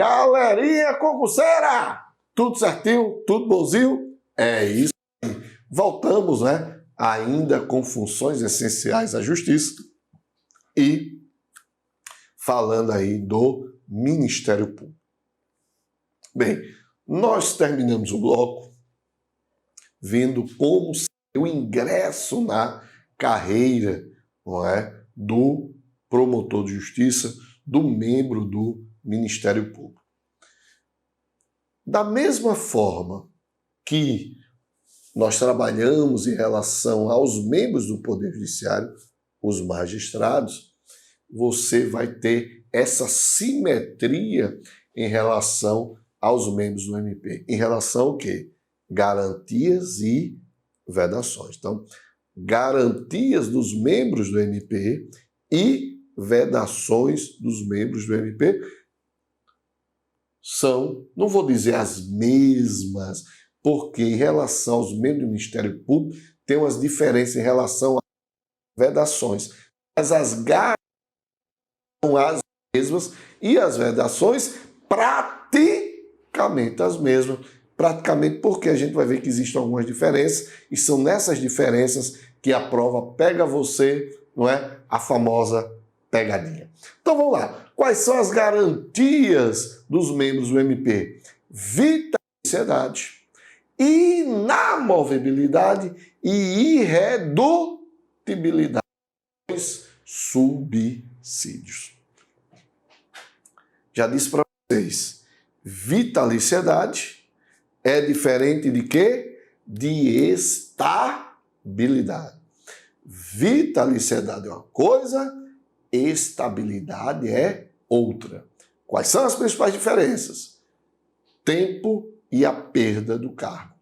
Galerinha concurseira! Tudo certinho? Tudo bonzinho? É isso aí. Voltamos, né? Ainda com funções essenciais à justiça e falando aí do Ministério Público. Bem, nós terminamos o bloco vendo como o ingresso na carreira, não é, do promotor de justiça, do membro do Ministério Público. Da mesma forma que nós trabalhamos em relação aos membros do Poder Judiciário, os magistrados, você vai ter essa simetria em relação aos membros do MP. Em relação ao quê? Garantias e vedações. Então, garantias dos membros do MP e vedações dos membros do MP são, não vou dizer as mesmas, porque em relação aos membros do Ministério Público tem umas diferenças em relação às vedações. Mas as garantias são as mesmas e as vedações praticamente as mesmas. Praticamente porque a gente vai ver que existem algumas diferenças e são nessas diferenças que a prova pega você, não é? A famosa pegadinha. Então vamos lá. Quais são as garantias dos membros do MP? Vitaliciedade, inamovibilidade e irredutibilidade. Subsídios. Já disse para vocês, vitaliciedade é diferente de quê? De estabilidade. Vitaliciedade é uma coisa, estabilidade é outra. Quais são as principais diferenças? Tempo e a perda do cargo.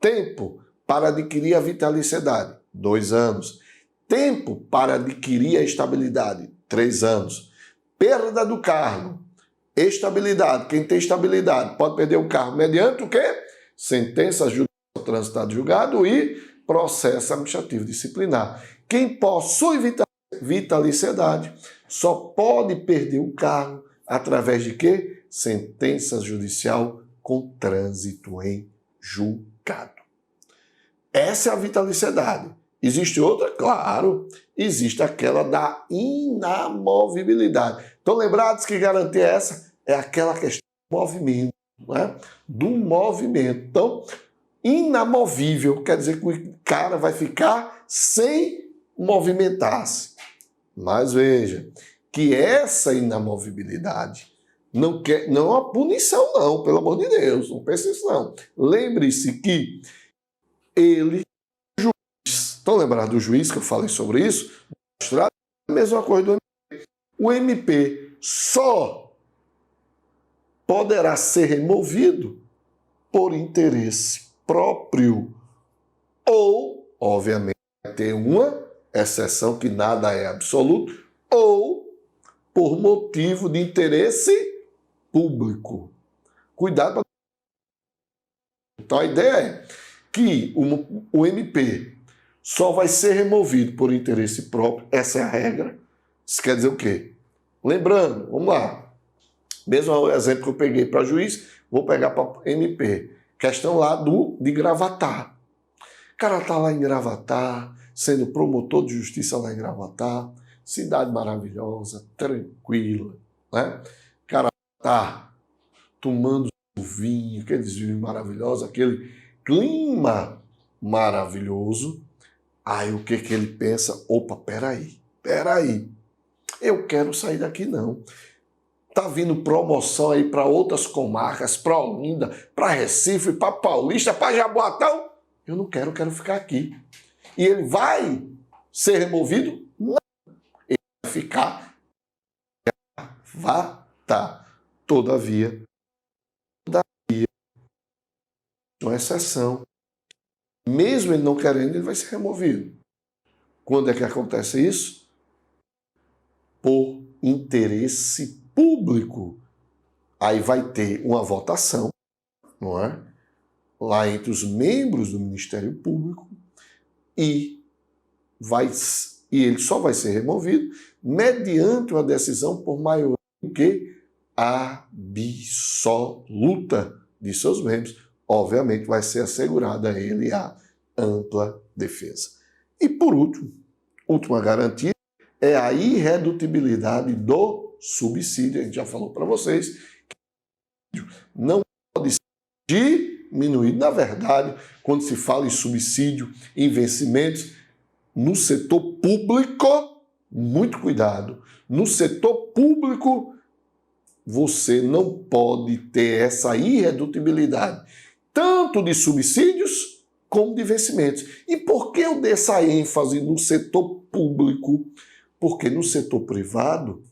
Tempo para adquirir a vitaliciedade, 2 anos. Tempo para adquirir a estabilidade, 3 anos. Perda do cargo. Estabilidade. Quem tem estabilidade pode perder o cargo mediante o quê? Sentença judicial transitada julgado e processo administrativo disciplinar. Quem possui vitaliciedade só pode perder o cargo através de quê? Sentença judicial com trânsito em julgado. Essa é a vitaliciedade. Existe outra? Claro, existe aquela da inamovibilidade. Estão lembrados que garantia essa? É aquela questão do movimento, né? Do movimento. Então, inamovível quer dizer que o cara vai ficar sem movimentar-se. Mas veja, que essa inamovibilidade não é uma punição não, pelo amor de Deus, não pense isso não. Lembre-se que ele, estão lembrados do juiz que eu falei sobre isso? A mesma coisa do MP. O MP só poderá ser removido por interesse próprio ou, obviamente, vai ter uma exceção que nada é absoluto, ou por motivo de interesse público. Cuidado para... Então a ideia é que o MP só vai ser removido por interesse próprio, essa é a regra. Isso quer dizer o quê? Lembrando, vamos lá, mesmo o exemplo que eu peguei para juiz, vou pegar para MP. Questão lá de Gravatar. O cara está lá em Gravatar, sendo promotor de justiça lá em Gravatar, cidade maravilhosa, tranquila, né? O cara está tomando vinho, aqueles vinhos maravilhosos, aquele clima maravilhoso. Aí o que ele pensa? Opa, peraí, eu quero sair daqui não. Tá vindo promoção aí para outras comarcas, para Olinda, para Recife, para Paulista, para Jaboatão. Eu não quero, quero ficar aqui. E ele vai ser removido? Não. Ele vai ficar. Todavia, uma exceção. Mesmo ele não querendo, ele vai ser removido. Quando é que acontece isso? Por interesse público. Aí vai ter uma votação, não é? Lá entre os membros do Ministério Público e ele só vai ser removido mediante uma decisão por maioria do que absoluta de seus membros, obviamente vai ser assegurada a ele a ampla defesa. E por último, última garantia, é a irredutibilidade do subsídio. A gente já falou para vocês que não pode ser diminuído. Na verdade, quando se fala em subsídio, em vencimentos, no setor público, muito cuidado, no setor público, você não pode ter essa irredutibilidade, tanto de subsídios como de vencimentos. E por que eu dei essa ênfase no setor público? Porque no setor privado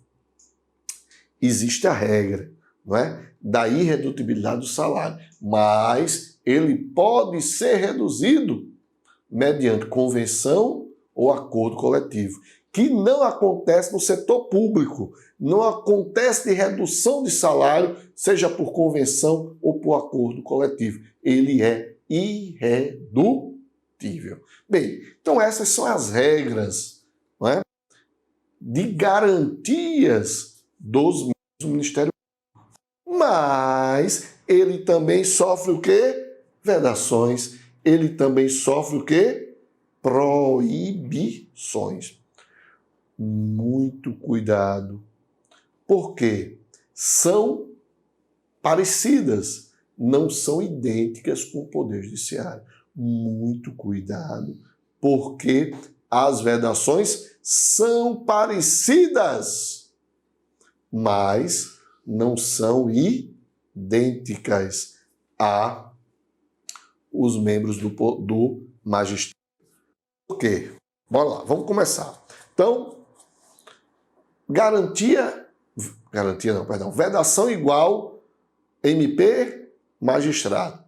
existe a regra, não é? Da irredutibilidade do salário, mas ele pode ser reduzido mediante convenção ou acordo coletivo, que não acontece no setor público. Não acontece de redução de salário, seja por convenção ou por acordo coletivo. Ele é irredutível. Bem, então essas são as regras, não é, de garantias dos membros do Ministério Público. Mas ele também sofre o quê? Vedações. Ele também sofre o quê? Proibições. Muito cuidado, porque são parecidas, não são idênticas com o Poder Judiciário. Muito cuidado, porque as vedações são parecidas, mas não são idênticas a os membros do magistério. Por quê? Bora lá, vamos começar. Então, vedação igual MP, magistrado.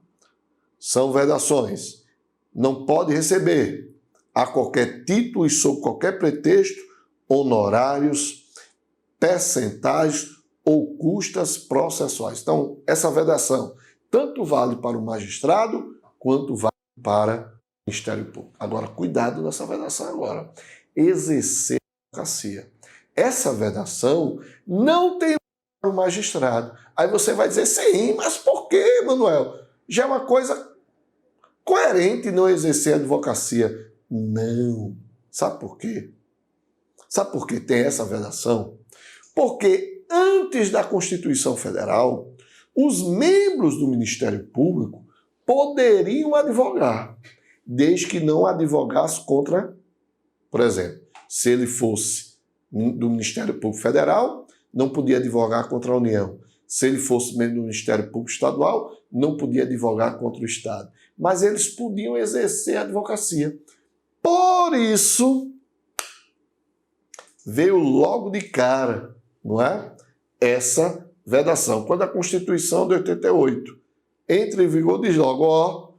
São vedações. Não pode receber, a qualquer título e sob qualquer pretexto, honorários, percentagens ou custas processuais. Então, essa vedação tanto vale para o magistrado quanto vale para o Ministério Público. Agora, cuidado nessa vedação agora. Exercer a advocacia. Essa vedação não tem para o magistrado. Aí você vai dizer, sim, mas por quê, Manuel? Já é uma coisa coerente não exercer a advocacia. Não. Sabe por quê? Sabe por que tem essa vedação? Porque antes da Constituição Federal, os membros do Ministério Público poderiam advogar, desde que não advogasse contra, por exemplo, se ele fosse do Ministério Público Federal, não podia advogar contra a União. Se ele fosse membro do Ministério Público Estadual, não podia advogar contra o Estado. Mas eles podiam exercer a advocacia. Por isso, veio logo de cara, não é? Essa vedação. Quando a Constituição de 88 entra em vigor, diz logo, ó,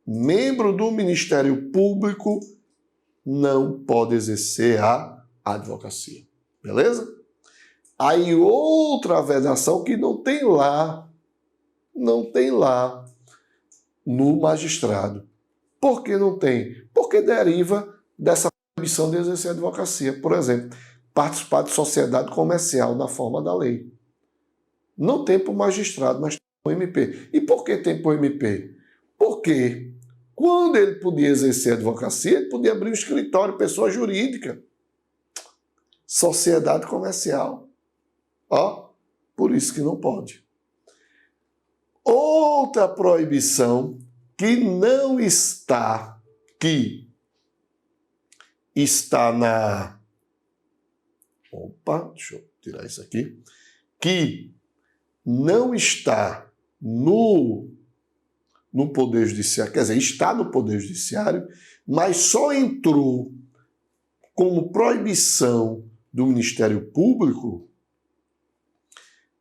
membro do Ministério Público não pode exercer a advocacia. Beleza? Aí outra vedação que não tem lá no magistrado. Por que não tem? Porque deriva dessa proibição de exercer a advocacia. Por exemplo, participar de sociedade comercial na forma da lei. Não tem para o magistrado, mas tem para o MP. E por que tem para o MP? Porque quando ele podia exercer a advocacia, ele podia abrir um escritório, pessoa jurídica. Sociedade comercial. Ó, por isso que não pode. Outra proibição que não está, na... Opa, deixa eu tirar isso aqui. Que não está no Poder Judiciário, quer dizer, está no Poder Judiciário, mas só entrou como proibição do Ministério Público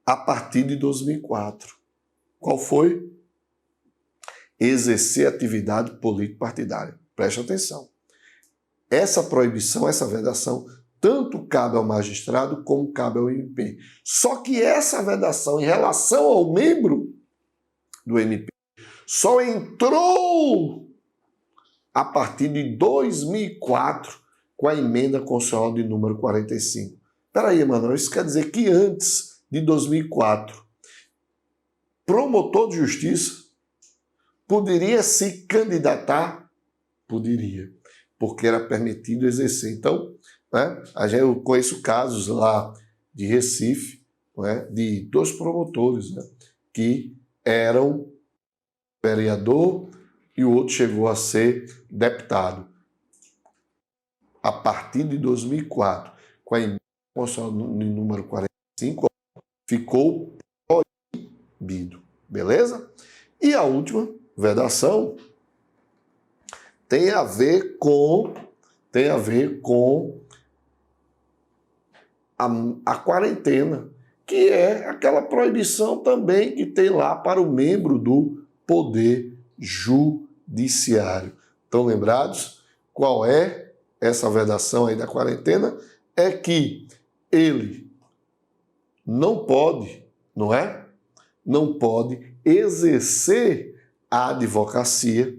a partir de 2004. Qual foi? Exercer atividade político-partidária. Preste atenção. Essa proibição, essa vedação, tanto cabe ao magistrado como cabe ao MP. Só que essa vedação em relação ao membro do MP só entrou a partir de 2004 com a emenda constitucional de número 45. Peraí, Emanuel, isso quer dizer que antes de 2004, promotor de justiça poderia se candidatar? Poderia, porque era permitido exercer. Então, né, eu conheço casos lá de Recife, né, de 2 promotores, né, que eram vereador e o outro chegou a ser deputado. A partir de 2004, com a emenda constitucional número 45, ficou proibido, beleza? E a última vedação tem a ver com a quarentena, que é aquela proibição também que tem lá para o membro do Poder Judiciário. Estão lembrados? Qual é essa vedação aí da quarentena? É que ele não pode, não é? Não pode exercer a advocacia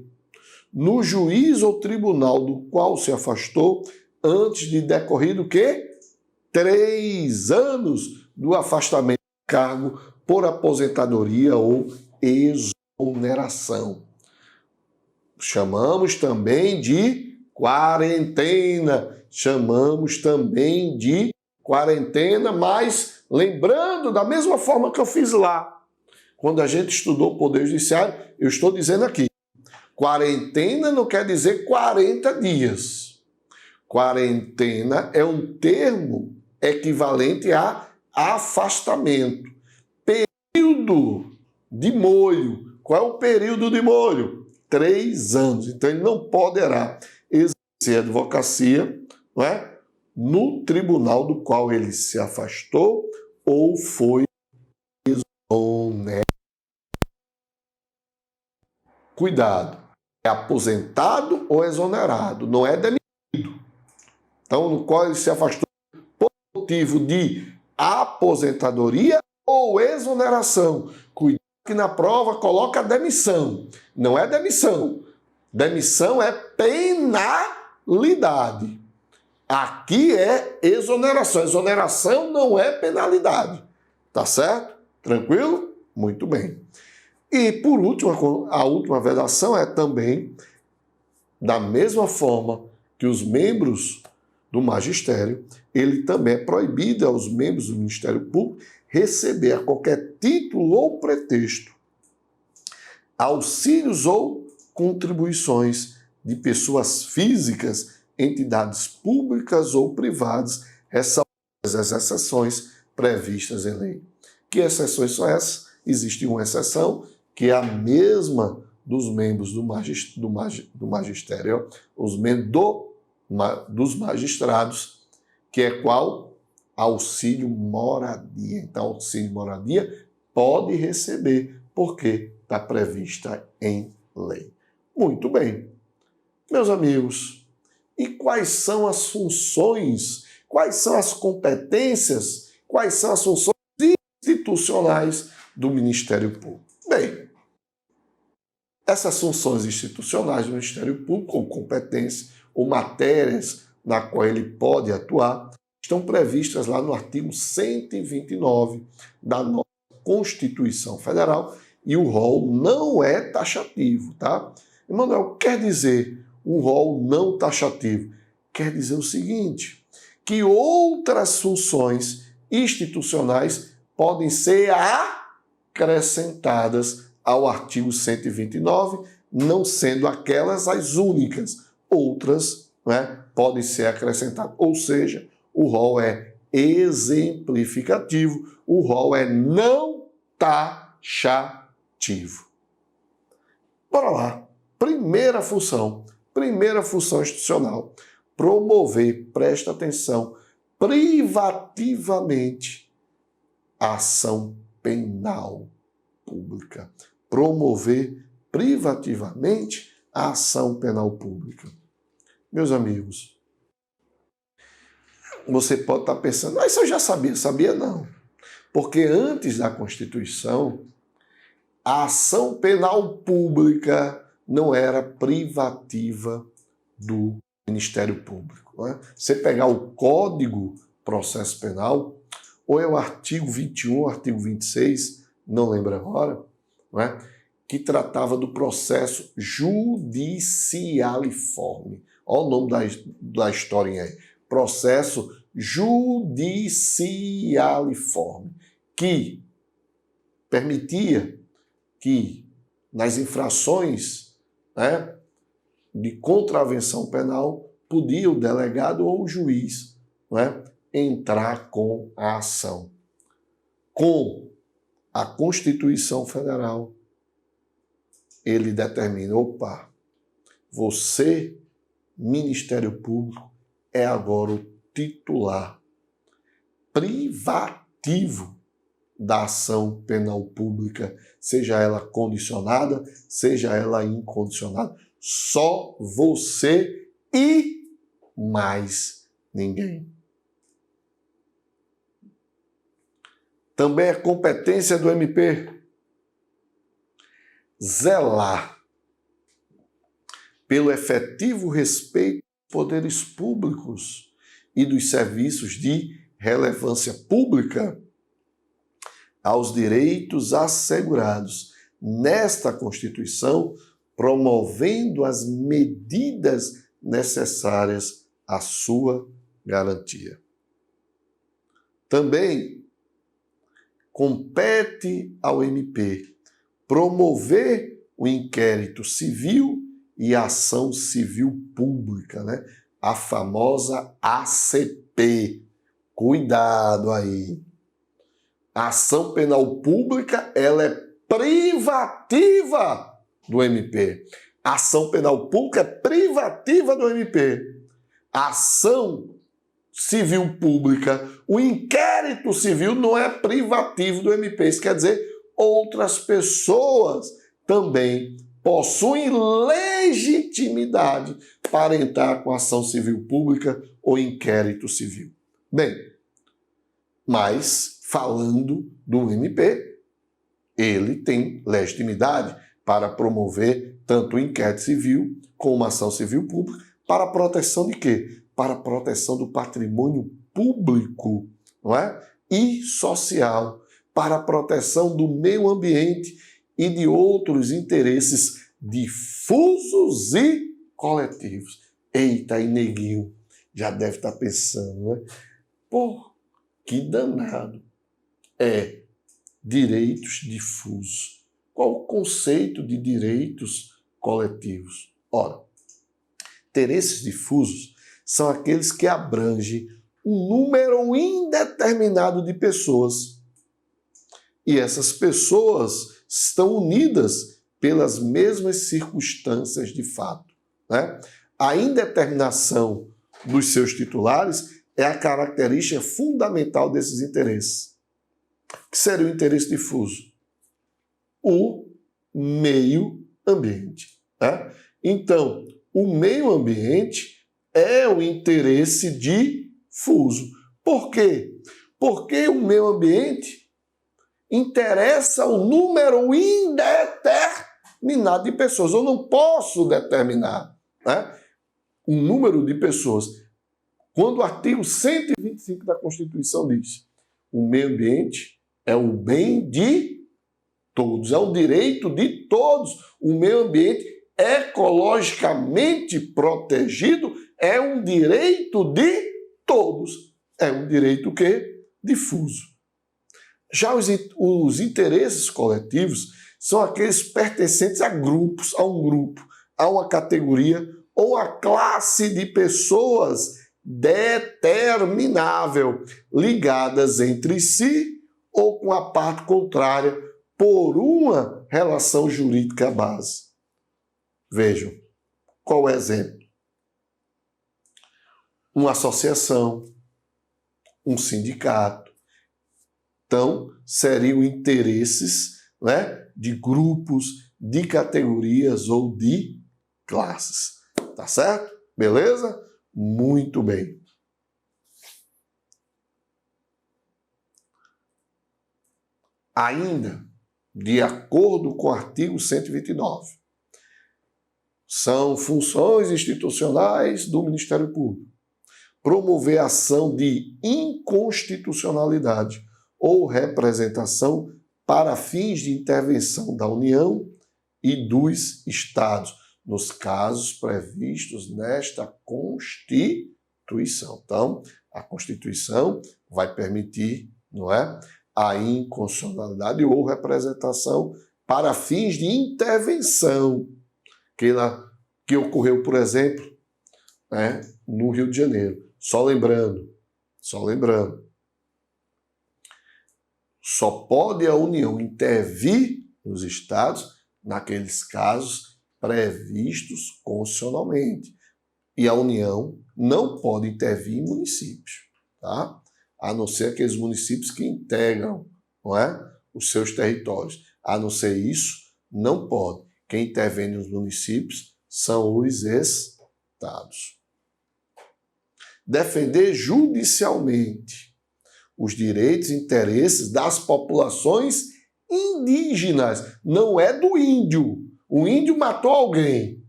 no juízo ou tribunal do qual se afastou antes de decorrido o quê? 3 anos do afastamento do cargo por aposentadoria ou exoneração. Chamamos também de quarentena. Chamamos também de quarentena, mas lembrando da mesma forma que eu fiz lá. Quando a gente estudou o Poder Judiciário, eu estou dizendo aqui, quarentena não quer dizer 40 dias. Quarentena é um termo equivalente a afastamento. Período de molho. Qual é o período de molho? 3 anos. Então ele não poderá exercer advocacia, não é, no tribunal do qual ele se afastou ou foi exonerado. Cuidado, é aposentado ou exonerado, não é demitido. Então, no qual ele se afastou por motivo de aposentadoria ou exoneração. Cuidado que na prova coloca demissão. Não é demissão. Demissão é penalidade. Aqui é exoneração. Exoneração não é penalidade. Tá certo? Tranquilo? Muito bem. E, por último, a última vedação é também, da mesma forma que os membros do magistério, ele também é proibido aos membros do Ministério Público receber a qualquer título ou pretexto auxílios ou contribuições de pessoas físicas, entidades públicas ou privadas, ressalvadas as exceções previstas em lei. Que exceções são essas? Existe uma exceção, que é a mesma dos membros do magistério, os membros dos magistrados, que é qual? Auxílio moradia. Então, auxílio moradia pode receber, porque está prevista em lei. Muito bem. Meus amigos, e quais são as funções, quais são as competências, quais são as funções institucionais do Ministério Público? Bem, essas funções institucionais do Ministério Público, ou competências, ou matérias na qual ele pode atuar, estão previstas lá no artigo 129 da nossa Constituição Federal, e o rol não é taxativo, tá? Emanuel, quer dizer um rol não taxativo? Quer dizer o seguinte, que outras funções institucionais podem ser acrescentadas ao artigo 129, não sendo aquelas as únicas. Outras, né, podem ser acrescentadas. Ou seja, o rol é exemplificativo, o rol é não taxativo. Bora lá. Primeira função institucional, promover, presta atenção, privativamente a ação penal pública. Promover privativamente a ação penal pública. Meus amigos, você pode estar pensando, mas isso eu já sabia. Sabia não. Porque antes da Constituição, a ação penal pública não era privativa do Ministério Público. Não é? Você pegar o Código processo penal, ou é o artigo 21, artigo 26, não lembro agora, não é? Que tratava do processo judicialiforme. Olha o nome da historinha aí. Processo judicialiforme, que permitia que nas infrações, né, de contravenção penal, podia o delegado ou o juiz, né, entrar com a ação. Com a Constituição Federal, ele determina, opa, você, Ministério Público, é agora o titular privativo da ação penal pública, seja ela condicionada, seja ela incondicionada. Só você e mais ninguém. Também é competência do MP zelar pelo efetivo respeito dos poderes públicos e dos serviços de relevância pública aos direitos assegurados nesta Constituição, promovendo as medidas necessárias à sua garantia. Também compete ao MP promover o inquérito civil e a ação civil pública, né? A famosa ACP. Cuidado aí. A ação penal pública, ela é privativa do MP. A ação penal pública é privativa do MP. A ação civil pública, o inquérito civil não é privativo do MP. Isso quer dizer, outras pessoas também possuem legitimidade para entrar com ação civil pública ou inquérito civil. Bem, mas falando do MP, ele tem legitimidade para promover tanto o inquérito civil como a ação civil pública para a proteção de quê? Para a proteção do patrimônio público, não é? E social, para a proteção do meio ambiente e de outros interesses difusos e coletivos. Eita, aí neguinho já deve estar pensando, né? Pô, que danado é direitos difusos. Qual o conceito de direitos coletivos? Ora, interesses difusos são aqueles que abrangem um número indeterminado de pessoas. E essas pessoas estão unidas pelas mesmas circunstâncias de fato, né? A indeterminação dos seus titulares é a característica fundamental desses interesses. O que seria o interesse difuso? O meio ambiente, né? Então, o meio ambiente é o interesse difuso. Por quê? Porque o meio ambiente interessa o número indeterminado de pessoas. Eu não posso determinar, né, um número de pessoas. Quando o artigo 125 da Constituição diz o meio ambiente é o bem de todos, é o direito de todos. O meio ambiente ecologicamente protegido é um direito de todos. É um direito que difuso. Já os interesses coletivos são aqueles pertencentes a grupos, a um grupo, a uma categoria ou a classe de pessoas determinável, ligadas entre si ou com a parte contrária por uma relação jurídica base. Vejam, qual o exemplo? Uma associação, um sindicato. Então, seriam interesses, né, de grupos, de categorias ou de classes. Tá certo? Beleza? Muito bem. Ainda, de acordo com o artigo 129, são funções institucionais do Ministério Público promover ação de inconstitucionalidade ou representação para fins de intervenção da União e dos Estados, nos casos previstos nesta Constituição. Então, a Constituição vai permitir, não é, a inconstitucionalidade ou representação para fins de intervenção, que ocorreu, por exemplo, né, no Rio de Janeiro. Só lembrando, só pode a União intervir nos estados naqueles casos previstos constitucionalmente. E a União não pode intervir em municípios, tá? A não ser aqueles municípios que integram, não é, os seus territórios. A não ser isso, não pode. Quem intervém nos municípios são os estados. Defender judicialmente os direitos e interesses das populações indígenas. Não é do índio. O índio matou alguém.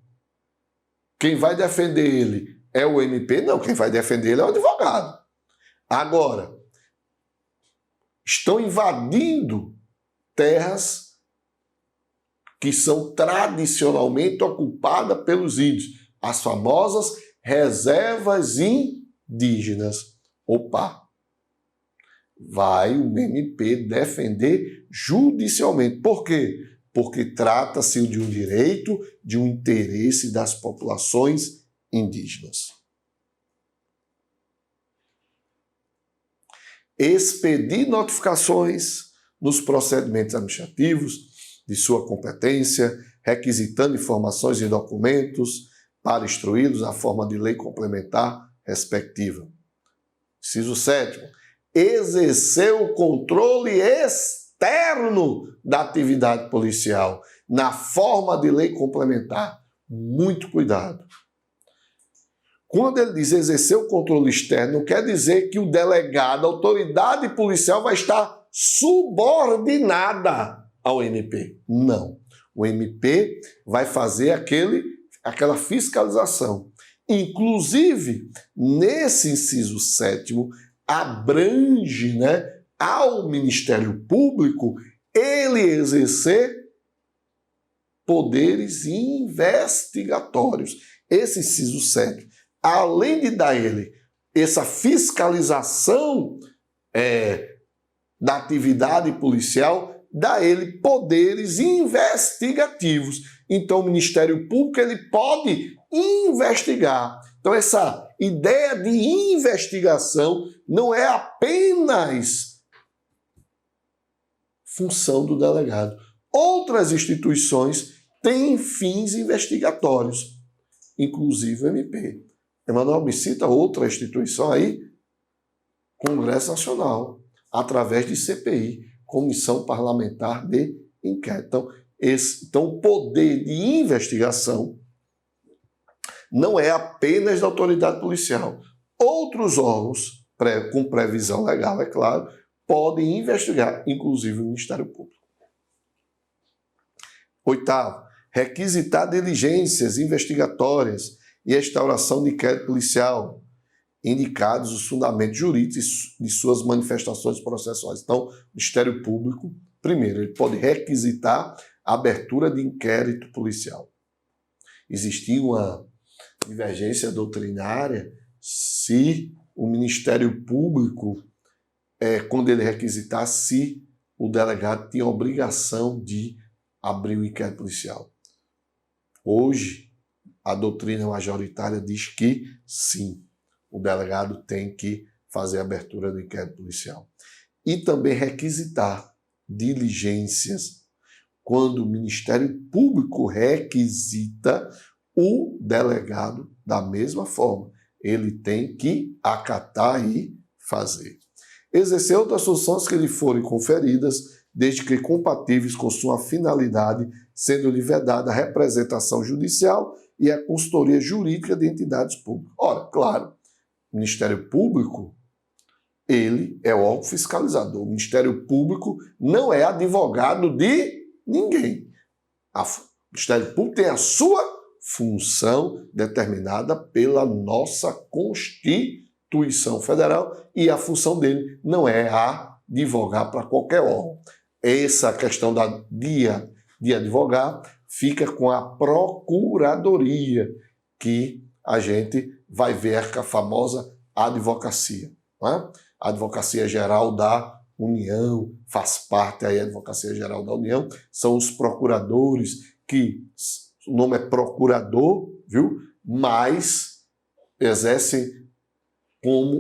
Quem vai defender ele é o MP? Não, quem vai defender ele é o advogado. Agora, estão invadindo terras que são tradicionalmente ocupadas pelos índios, as famosas reservas indígenas. Opa! Vai o MP defender judicialmente. Por quê? Porque trata-se de um direito, de um interesse das populações indígenas. Expedir notificações nos procedimentos administrativos de sua competência, requisitando informações e documentos para instruí-los na forma de lei complementar respectiva. Inciso 7º. Exercer o controle externo da atividade policial na forma de lei complementar. Muito cuidado. Quando ele diz exercer o controle externo, não quer dizer que o delegado, a autoridade policial vai estar subordinada ao MP. Não. O MP vai fazer aquela fiscalização. Inclusive, nesse inciso 7º, abrange, né, ao Ministério Público ele exercer poderes investigatórios. Esse inciso 7º, além de dar ele essa fiscalização da atividade policial, dá ele poderes investigativos. Então, o Ministério Público ele pode investigar. Então, essa ideia de investigação não é apenas função do delegado. Outras instituições têm fins investigatórios, inclusive o MP. Emanuel, me cita outra instituição aí? Congresso Nacional, através de CPI, Comissão Parlamentar de Inquérito. Então, o poder de investigação não é apenas da autoridade policial. Outros órgãos, com previsão legal, é claro, podem investigar, inclusive o Ministério Público. 8º, requisitar diligências investigatórias e instauração de inquérito policial, indicados os fundamentos jurídicos de suas manifestações processuais. Então, o Ministério Público, primeiro, ele pode requisitar a abertura de inquérito policial. Existia uma divergência doutrinária se o Ministério Público, quando ele requisitar, se o delegado tinha obrigação de abrir o inquérito policial. Hoje, a doutrina majoritária diz que sim, o delegado tem que fazer a abertura do inquérito policial. E também requisitar diligências. Quando o Ministério Público requisita, o delegado, da mesma forma, ele tem que acatar e fazer. Exercer outras funções que lhe forem conferidas, desde que compatíveis com sua finalidade, sendo-lhe vedada a representação judicial e a consultoria jurídica de entidades públicas. Ora, claro, o Ministério Público, ele é o órgão fiscalizador. O Ministério Público não é advogado de ninguém. O Ministério Público tem a sua função determinada pela nossa Constituição. Constituição Federal e a função dele não é advogar para qualquer órgão. Essa questão de advogar fica com a Procuradoria, que a gente vai ver com a famosa advocacia. Não é? A Advocacia Geral da União faz parte aí, a Advocacia Geral da União, são os procuradores que, o nome é procurador, viu? Mas exercem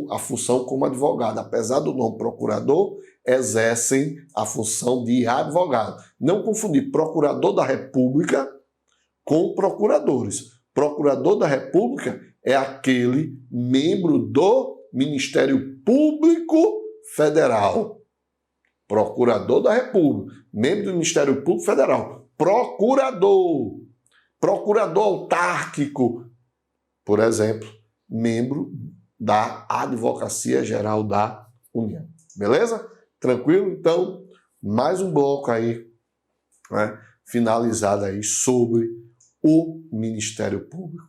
a função como advogado. Apesar do nome procurador, exercem a função de advogado. Não confundir procurador da República com procuradores. Procurador da República é aquele membro do Ministério Público Federal. Procurador da República, membro do Ministério Público Federal. Procurador. Procurador autárquico, por exemplo, membro da Advocacia Geral da União. Beleza? Tranquilo? Então, mais um bloco aí, né, finalizado aí sobre o Ministério Público.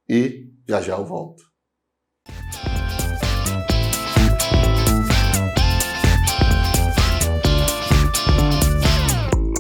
E já já eu volto.